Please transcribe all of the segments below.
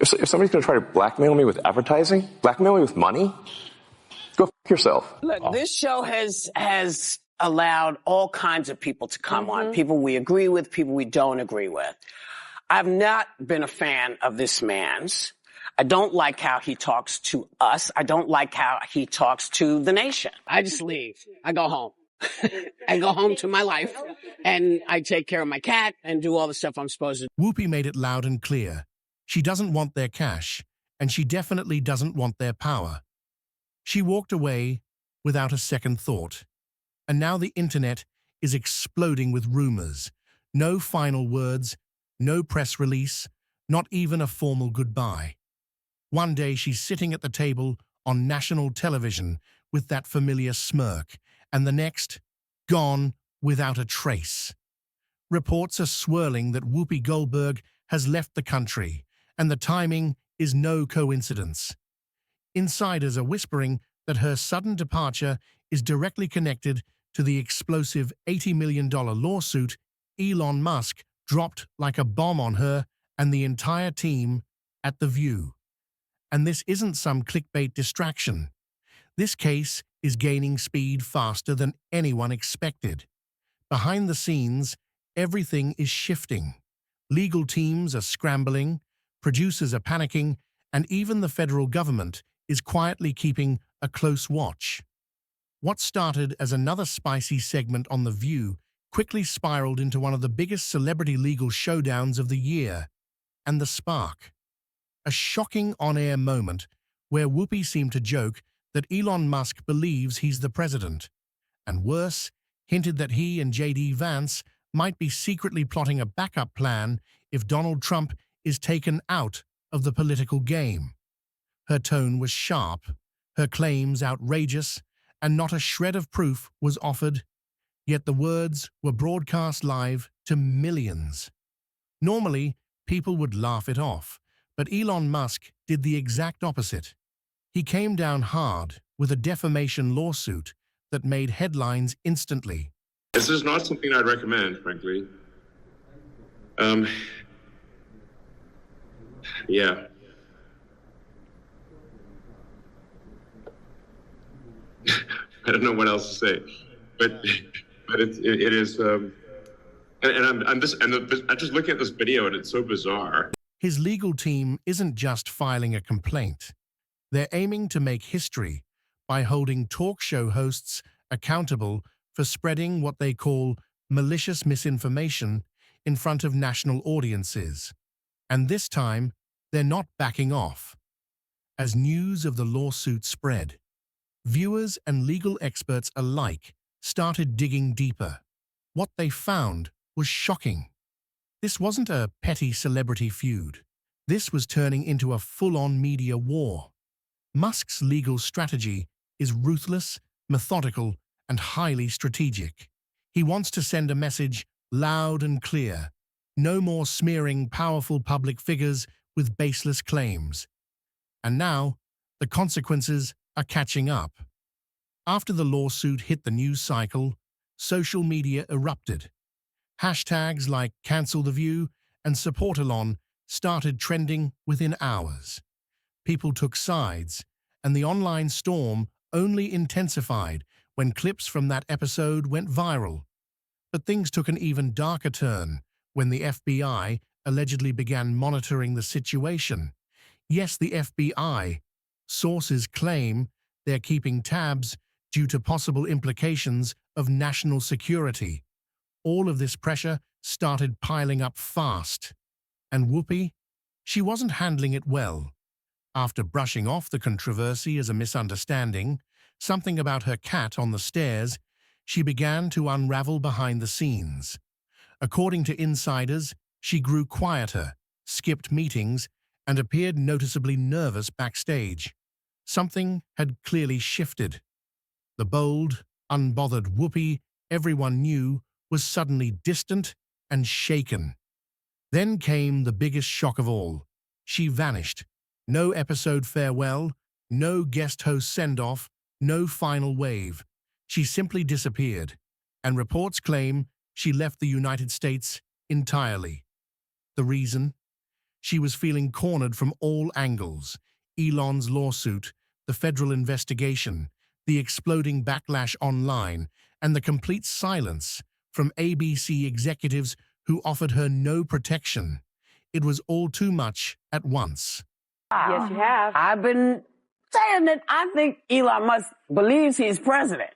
If somebody's going to try to blackmail me with advertising, blackmail me with money, go f yourself. Look, this show has allowed all kinds of people to come on. People we agree with, people we don't agree with. I've not been a fan of this man's. I don't like how he talks to us. I don't like how he talks to the nation. I just leave. I go home. I go home to my life, and I take care of my cat and do all the stuff I'm supposed to do. Whoopi made it loud and clear. She doesn't want their cash, and she definitely doesn't want their power. She walked away without a second thought. And now the internet is exploding with rumors. No final words, no press release, not even a formal goodbye. One day she's sitting at the table on national television with that familiar smirk, and the next, gone without a trace. Reports are swirling that Whoopi Goldberg has left the country, and the timing is no coincidence. Insiders are whispering that her sudden departure is directly connected to the explosive $80 million lawsuit Elon Musk dropped like a bomb on her and the entire team at The View. And this isn't some clickbait distraction. This case is gaining speed faster than anyone expected. Behind the scenes, everything is shifting. Legal teams are scrambling, producers are panicking, and even the federal government is quietly keeping a close watch. What started as another spicy segment on The View quickly spiraled into one of the biggest celebrity legal showdowns of the year, and the spark. A shocking on-air moment where Whoopi seemed to joke that Elon Musk believes he's the president, and worse, hinted that he and J.D. Vance might be secretly plotting a backup plan if Donald Trump is taken out of the political game. Her tone was sharp, her claims outrageous, and not a shred of proof was offered, yet the words were broadcast live to millions. Normally, people would laugh it off, but Elon Musk did the exact opposite. He came down hard with a defamation lawsuit that made headlines instantly. This is not something I'd recommend, frankly. Yeah. I don't know what else to say, but it is, and I'm just looking at this video and it's so bizarre. His legal team isn't just filing a complaint. They're aiming to make history by holding talk show hosts accountable for spreading what they call malicious misinformation in front of national audiences. And this time, they're not backing off. As news of the lawsuit spread, viewers and legal experts alike started digging deeper. What they found was shocking. This wasn't a petty celebrity feud. This was turning into a full-on media war. Musk's legal strategy is ruthless, methodical, and highly strategic. He wants to send a message loud and clear. No more smearing powerful public figures with baseless claims. And now, the consequences are catching up. After the lawsuit hit the news cycle, social media erupted. Hashtags like Cancel the View and Support Elon started trending within hours. People took sides, and the online storm only intensified when clips from that episode went viral. But things took an even darker turn when the FBI allegedly began monitoring the situation. Yes, the FBI. Sources claim they're keeping tabs due to possible implications of national security. All of this pressure started piling up fast. And Whoopi? She wasn't handling it well. After brushing off the controversy as a misunderstanding, something about her cat on the stairs, she began to unravel behind the scenes. According to insiders, she grew quieter, skipped meetings, and appeared noticeably nervous backstage. Something had clearly shifted. The bold, unbothered Whoopi everyone knew was suddenly distant and shaken. Then came the biggest shock of all. She vanished. No episode farewell, no guest host send-off, no final wave. She simply disappeared, and reports claim she left the United States entirely. The reason? She was feeling cornered from all angles. Elon's lawsuit, the federal investigation, the exploding backlash online, and the complete silence from ABC executives who offered her no protection. It was all too much at once. Yes, you have. I've been saying that I think Elon Musk believes he's president.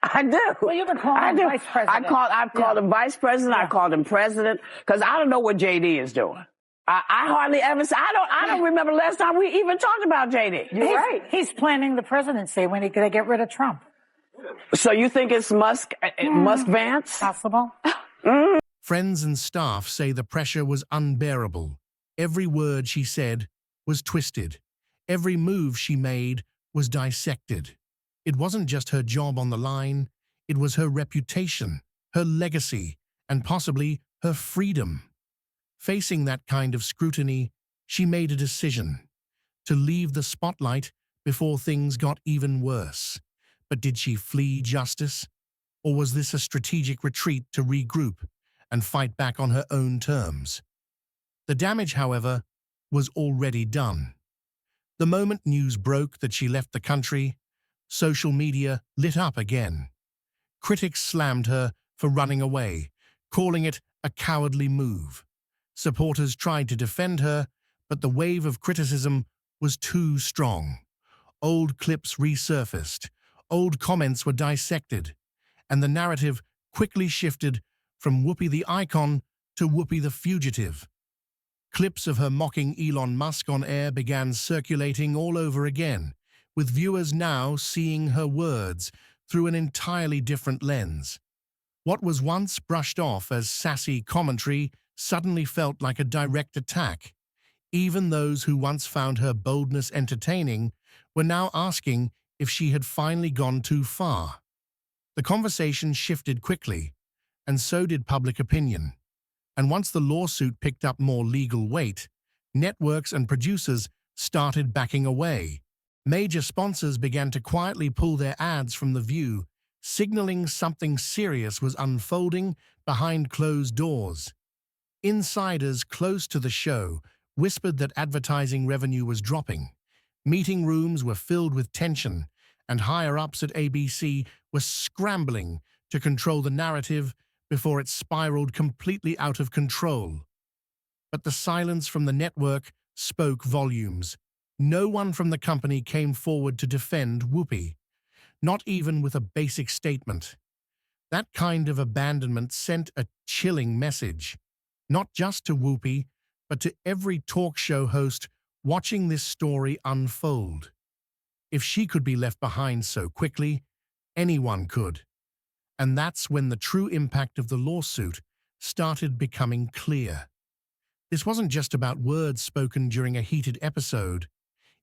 I do. Well, you've been calling him vice president. I've called him vice president. I called him president because I don't know what JD is doing. I hardly ever say, I don't remember the last time we even talked about JD. You're right. He's planning the presidency when he's going to get rid of Trump. So you think it's Musk Vance? Possible. Friends and staff say the pressure was unbearable. Every word she said was twisted. Every move she made was dissected. It wasn't just her job on the line, it was her reputation, her legacy, and possibly her freedom. Facing that kind of scrutiny, she made a decision to leave the spotlight before things got even worse. But did she flee justice? Or was this a strategic retreat to regroup and fight back on her own terms? The damage, however, was already done. The moment news broke that she left the country, social media lit up again. Critics slammed her for running away, calling it a cowardly move. Supporters tried to defend her, but the wave of criticism was too strong. Old clips resurfaced, old comments were dissected, and the narrative quickly shifted from Whoopi the icon to Whoopi the fugitive. Clips of her mocking Elon Musk on air began circulating all over again, with viewers now seeing her words through an entirely different lens. What was once brushed off as sassy commentary suddenly felt like a direct attack. Even those who once found her boldness entertaining were now asking if she had finally gone too far. The conversation shifted quickly, and so did public opinion. And once the lawsuit picked up more legal weight, networks and producers started backing away. Major sponsors began to quietly pull their ads from The View, signaling something serious was unfolding behind closed doors. Insiders close to the show whispered that advertising revenue was dropping. Meeting rooms were filled with tension, and higher-ups at ABC were scrambling to control the narrative before it spiraled completely out of control. But the silence from the network spoke volumes. No one from the company came forward to defend Whoopi, not even with a basic statement. That kind of abandonment sent a chilling message, not just to Whoopi, but to every talk show host watching this story unfold. If she could be left behind so quickly, anyone could. And that's when the true impact of the lawsuit started becoming clear. This wasn't just about words spoken during a heated episode.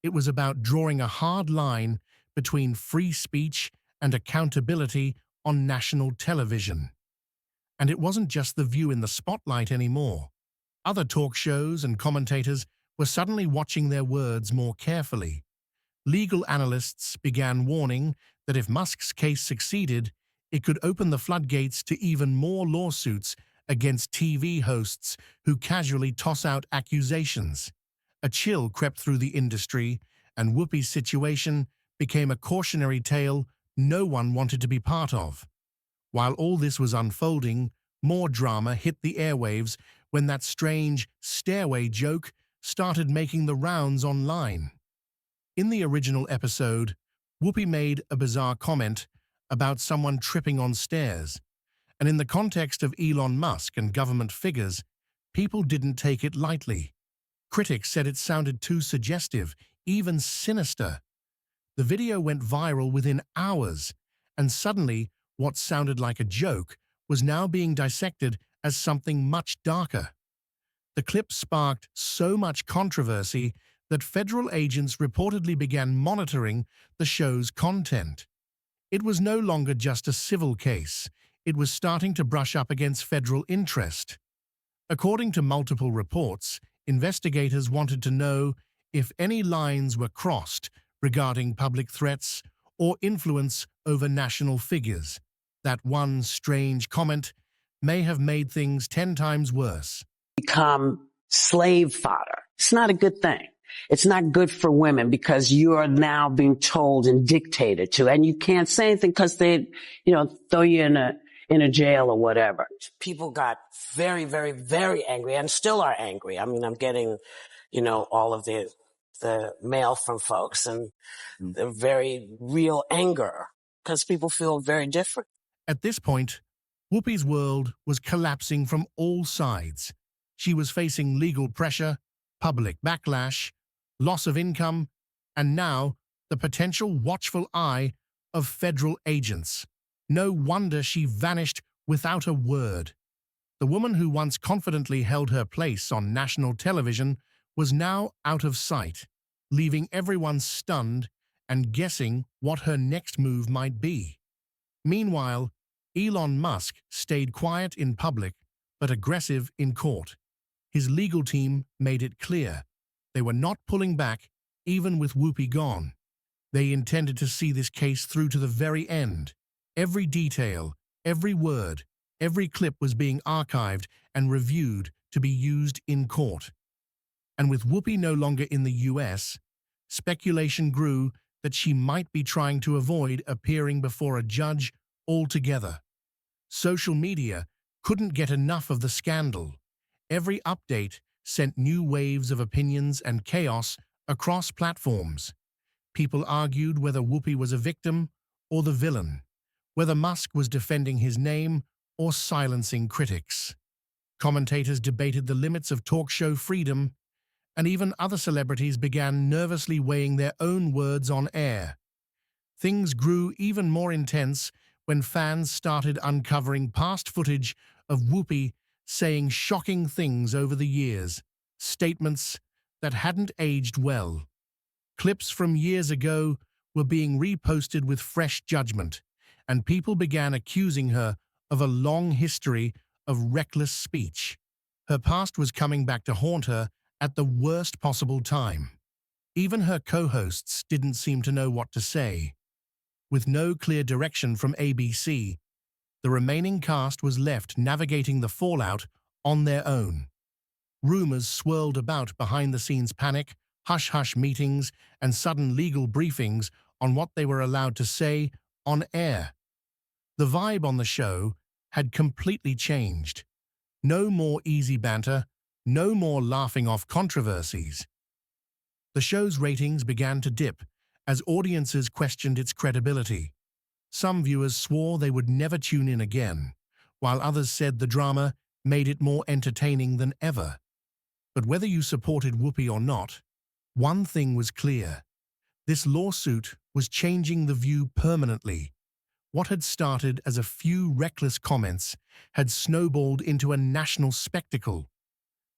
It was about drawing a hard line between free speech and accountability on national television. And it wasn't just The View in the spotlight anymore. Other talk shows and commentators were suddenly watching their words more carefully. Legal analysts began warning that if Musk's case succeeded, it could open the floodgates to even more lawsuits against TV hosts who casually toss out accusations. A chill crept through the industry, and Whoopi's situation became a cautionary tale no one wanted to be part of. While all this was unfolding, more drama hit the airwaves when that strange stairway joke started making the rounds online. In the original episode, Whoopi made a bizarre comment about someone tripping on stairs, and in the context of Elon Musk and government figures, people didn't take it lightly. Critics said it sounded too suggestive, even sinister. The video went viral within hours, and suddenly, what sounded like a joke was now being dissected as something much darker. The clip sparked so much controversy that federal agents reportedly began monitoring the show's content. It was no longer just a civil case. It was starting to brush up against federal interest. According to multiple reports, investigators wanted to know if any lines were crossed regarding public threats or influence over national figures. That one strange comment may have made things 10 times worse. Become slave fodder. It's not a good thing. It's not good for women because you are now being told and dictated to, and you can't say anything because they, throw you in a jail or whatever. People got very, very, very angry and still are angry. I mean, I'm getting, all of the mail from folks and the very real anger because people feel very different. At this point, Whoopi's world was collapsing from all sides. She was facing legal pressure, public backlash, loss of income, and now the potential watchful eye of federal agents. No wonder she vanished without a word. The woman who once confidently held her place on national television was now out of sight, leaving everyone stunned and guessing what her next move might be. Meanwhile, Elon Musk stayed quiet in public but aggressive in court. His legal team made it clear they were not pulling back even with Whoopi gone. They intended to see this case through to the very end. Every detail, every word, every clip was being archived and reviewed to be used in court. And with Whoopi no longer in the US, speculation grew that she might be trying to avoid appearing before a judge altogether. Social media couldn't get enough of the scandal. Every update sent new waves of opinions and chaos across platforms. People argued whether Whoopi was a victim or the villain, whether Musk was defending his name or silencing critics. Commentators debated the limits of talk show freedom, and even other celebrities began nervously weighing their own words on air. Things grew even more intense when fans started uncovering past footage of Whoopi saying shocking things over the years, statements that hadn't aged well. Clips from years ago were being reposted with fresh judgment, and people began accusing her of a long history of reckless speech. Her past was coming back to haunt her at the worst possible time. Even her co-hosts didn't seem to know what to say. With no clear direction from ABC, the remaining cast was left navigating the fallout on their own. Rumors swirled about behind-the-scenes panic, hush-hush meetings, and sudden legal briefings on what they were allowed to say on air. The vibe on the show had completely changed. No more easy banter, no more laughing off controversies. The show's ratings began to dip as audiences questioned its credibility. Some viewers swore they would never tune in again, while others said the drama made it more entertaining than ever. But whether you supported Whoopi or not, one thing was clear. This lawsuit was changing the view permanently. What had started as a few reckless comments had snowballed into a national spectacle.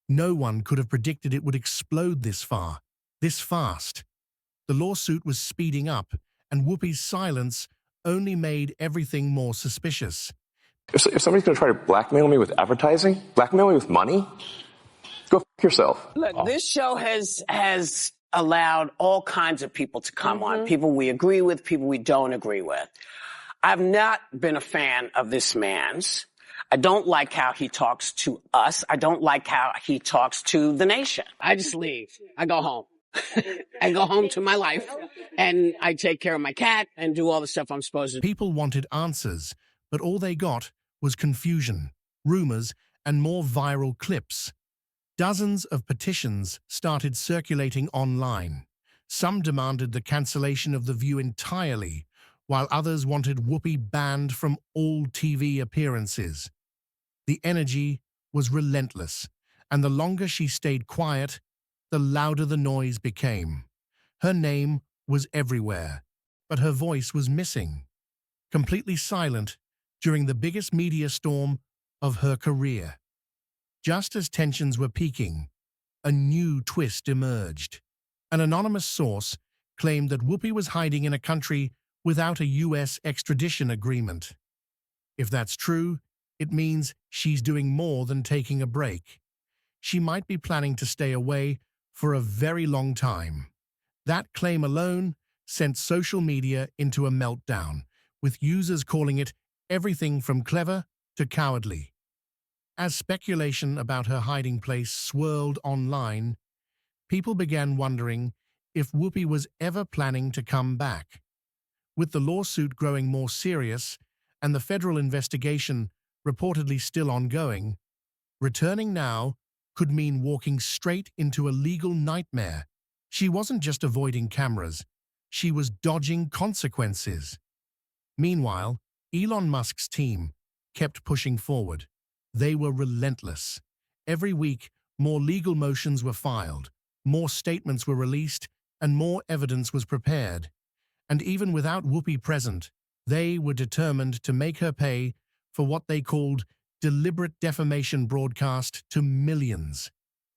No one could have predicted it would explode this far, this fast. The lawsuit was speeding up, and Whoopi's silence only made everything more suspicious. If somebody's going to try to blackmail me with advertising, blackmail me with money, go f yourself. Look, this show has allowed all kinds of people to come on. People we agree with, people we don't agree with. I've not been a fan of this man's. I don't like how he talks to us. I don't like how he talks to the nation. I just leave. I go home. I go home to my life, and I take care of my cat and do all the stuff I'm supposed to do. People wanted answers, but all they got was confusion, rumors, and more viral clips. Dozens of petitions started circulating online. Some demanded the cancellation of The View entirely, while others wanted Whoopi banned from all TV appearances. The energy was relentless, and the longer she stayed quiet, the louder the noise became. Her name was everywhere, but her voice was missing, completely silent during the biggest media storm of her career. Just as tensions were peaking, a new twist emerged. An anonymous source claimed that Whoopi was hiding in a country without a US extradition agreement. If that's true, it means she's doing more than taking a break. She might be planning to stay away for a very long time. That claim alone sent social media into a meltdown, with users calling it everything from clever to cowardly. As speculation about her hiding place swirled online, people began wondering if Whoopi was ever planning to come back. With the lawsuit growing more serious and the federal investigation reportedly still ongoing, returning now could mean walking straight into a legal nightmare. She wasn't just avoiding cameras, she was dodging consequences. Meanwhile, Elon Musk's team kept pushing forward. They were relentless. Every week, more legal motions were filed, more statements were released, and more evidence was prepared. And even without Whoopi present, they were determined to make her pay for what they called deliberate defamation broadcast to millions.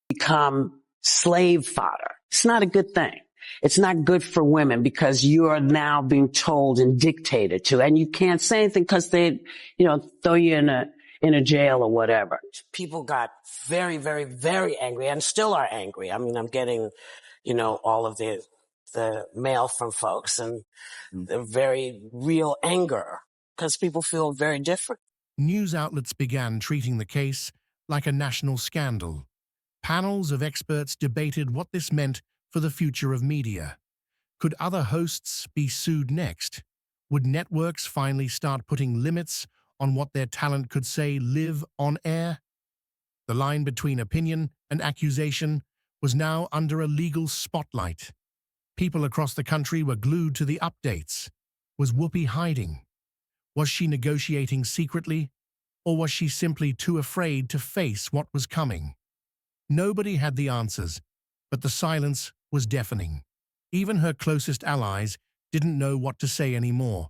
Become slave fodder. It's not a good thing. It's not good for women because you are now being told and dictated to, and you can't say anything because they, throw you in a jail or whatever. People got very, very, very angry and still are angry. I mean, I'm getting, all of the mail from folks and the very real anger because people feel very different. News outlets began treating the case like a national scandal. Panels of experts debated what this meant for the future of media. Could other hosts be sued next? Would networks finally start putting limits on what their talent could say live on air? The line between opinion and accusation was now under a legal spotlight. People across the country were glued to the updates. Was Whoopi hiding? Was she negotiating secretly? Or was she simply too afraid to face what was coming? Nobody had the answers, but the silence was deafening. Even her closest allies didn't know what to say anymore.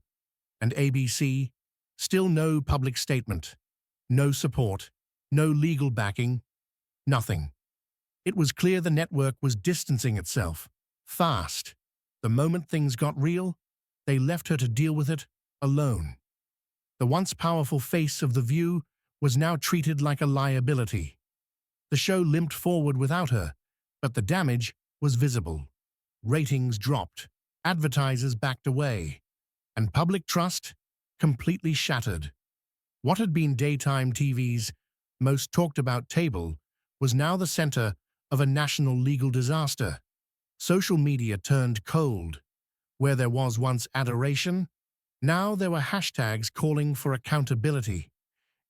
And ABC, still no public statement, no support, no legal backing, nothing. It was clear the network was distancing itself, fast. The moment things got real, they left her to deal with it alone. The once powerful face of The View was now treated like a liability. The show limped forward without her, but the damage was visible. Ratings dropped, advertisers backed away, and public trust completely shattered. What had been daytime TV's most talked about table was now the center of a national legal disaster. Social media turned cold. Where there was once adoration, now there were hashtags calling for accountability.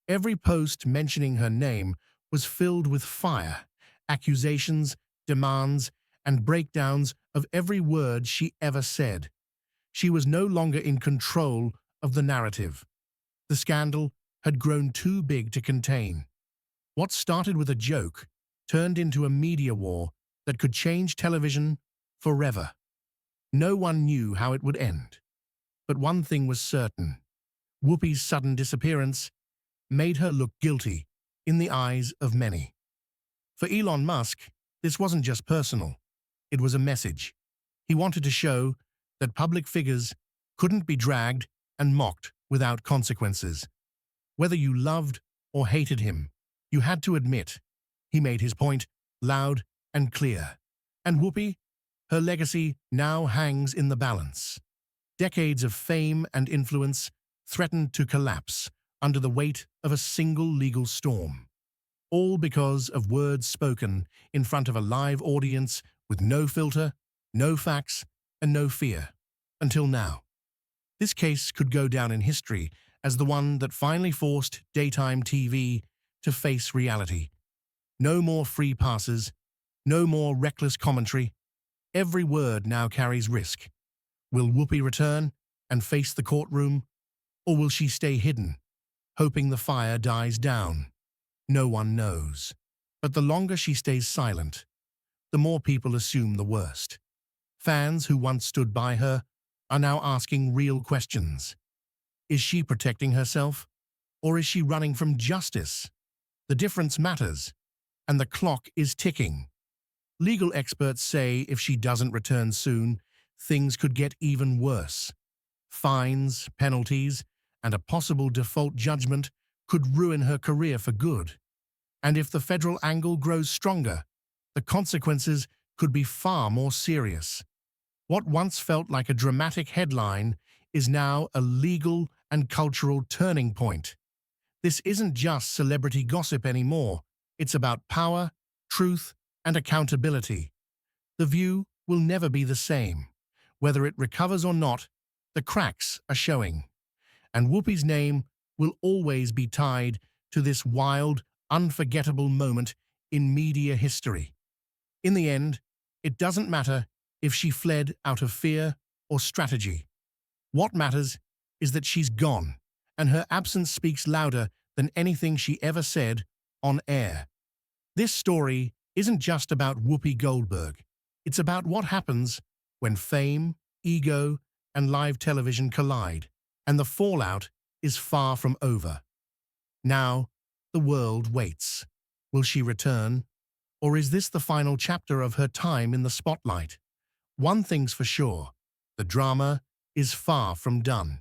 Every post mentioning her name was filled with fire, accusations, demands, and breakdowns of every word she ever said. She was no longer in control of the narrative. The scandal had grown too big to contain. What started with a joke turned into a media war that could change television forever. No one knew how it would end. But one thing was certain. Whoopi's sudden disappearance made her look guilty in the eyes of many. For Elon Musk, this wasn't just personal. It was a message. He wanted to show that public figures couldn't be dragged and mocked without consequences. Whether you loved or hated him, you had to admit he made his point loud and clear. And Whoopi, her legacy now hangs in the balance. Decades of fame and influence threatened to collapse under the weight of a single legal storm. All because of words spoken in front of a live audience with no filter, no facts, and no fear. Until now. This case could go down in history as the one that finally forced daytime TV to face reality. No more free passes, no more reckless commentary. Every word now carries risk. Will Whoopi return and face the courtroom, or will she stay hidden, hoping the fire dies down? No one knows. But the longer she stays silent, the more people assume the worst. Fans who once stood by her are now asking real questions. Is she protecting herself, or is she running from justice? The difference matters, and the clock is ticking. Legal experts say if she doesn't return soon, things could get even worse. Fines, penalties, and a possible default judgment could ruin her career for good. And if the federal angle grows stronger, the consequences could be far more serious. What once felt like a dramatic headline is now a legal and cultural turning point. This isn't just celebrity gossip anymore. It's about power, truth, and accountability. The View will never be the same. Whether it recovers or not, the cracks are showing. And Whoopi's name will always be tied to this wild, unforgettable moment in media history. In the end, it doesn't matter if she fled out of fear or strategy. What matters is that she's gone, and her absence speaks louder than anything she ever said on air. This story isn't just about Whoopi Goldberg. It's about what happens when fame, ego, and live television collide, and the fallout is far from over. Now, the world waits. Will she return? Or is this the final chapter of her time in the spotlight? One thing's for sure, the drama is far from done.